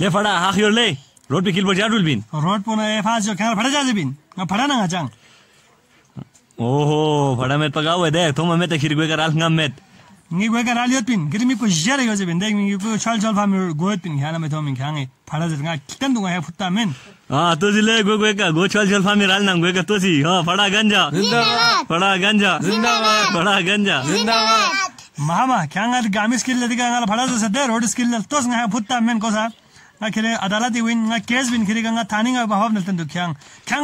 ले फड़ा हाख योर ले रोड पे किल बजा डुल बिन रोड पुना ए फाज जो खाना फड़ा जा बिन ना फड़ा ना चांग ओहो फड़ा में पकाओ दे तो मैं तो खिर गोय का राल ngam met ngi goy ka raliot pin kiri mi ko jere yo je bin deg mi ko chal chal fam goy pin khana me to min khange phada je nga kitan dunga he phutta men तो जिले गोय का गो चल चल फामी राल नाम गोय का तोसी हां फड़ा गंजा जिंदाबाद फड़ा गंजा जिंदाबाद फड़ा गंजा जिंदाबाद मामा kanga gamis skill le diga nga phada je de road skill tos nga phutta men ko sa nga khile adalati win nga case bin khiri nga thani nga bahab nalten du khyang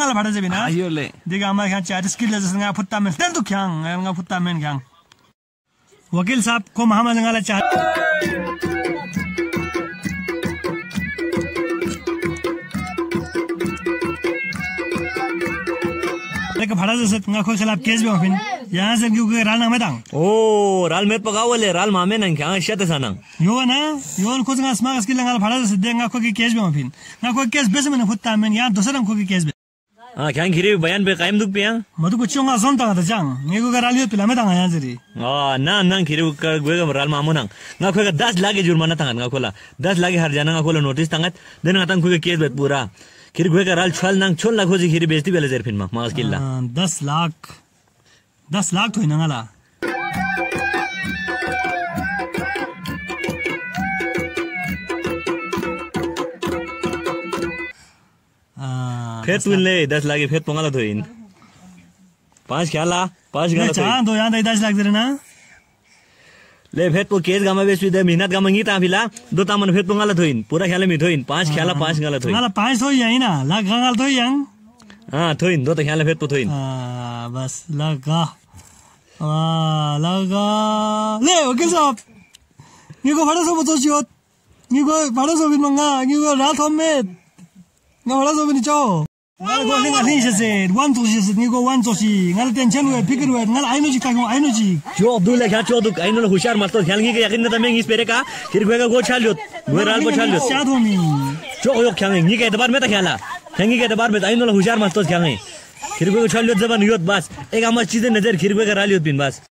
la phada je bina ayole diga ama khan cha skill le nga phutta men ten du khyang nga phutta men khyang वकील साहब को महामा जंगाला चाह लेकिन फड़ा जैसे तुंगा कोई खिलाफ case भी होफिन यहाँ से क्योंकि राल नामे दांग ओ राल में पकाओ ले राल मामे नंग क्या शत सनंग यो ना यो कुछ ना स्माग स्किल लंगा फड़ा जैसे देंगा कोई केस भी होफिन ना कोई केस बेस में फुट्टा में यहाँ दूसरा कोई केस भी हां क्या खिरी बयान पे कायम दुख पे मधु को चोंगा जोन ता था जांग नेगो का रालियो पिला में दांग यहाँ जरी ना ना खिरी का गोय राल मामो नंग ना कोई 10 लाख जुर्माना तंगत ना खोला 10 लाख हर जाना ना खोला नोटिस तंगत देन ना तंग कोई केस बेत पूरा खिरी गोय का राल छल नंग छोल लाखो जी खिरी बेइज्जती बेले जर फिन मास किल्ला 10 लाख तो नंगला फिर तू ले 10 लाख फिर पंगाला तो इन 5 ख्याला 5 गाला तो हां तो यहां 10 लाख दे ना ले फिर तो केस गामा बेस दे मेहनत गामा ता फिला दो तामन फिर पंगाला तो इन पूरा ख्याला में तो इन 5 ख्याला 5 गाला तो इन 5 हो यही ना लाख गाल तो यंग हां तो इन दो तो ख्याला फिर तो इन बस लगा लगा ले ओके साहब निको फड़ा सब तो चियो निको फड़ा सब मंगा निको रात में ngala so bini cho ngala go singa hin se one to se ni go one to si ngala tension we fikir we ngala aino ji ka go aino ji jo abdul kha cho du aino hushar mat to khelngi ke yakin na mengi spere ka khir go chalyot go ral go chalyot sad homi jo yo khangi ni ke dabar me ta khala khangi ke dabar me aino hushar mat to khangi khir go chalyot zaban yot bas ek amar cheeze nazar khir go ka ralyot bin bas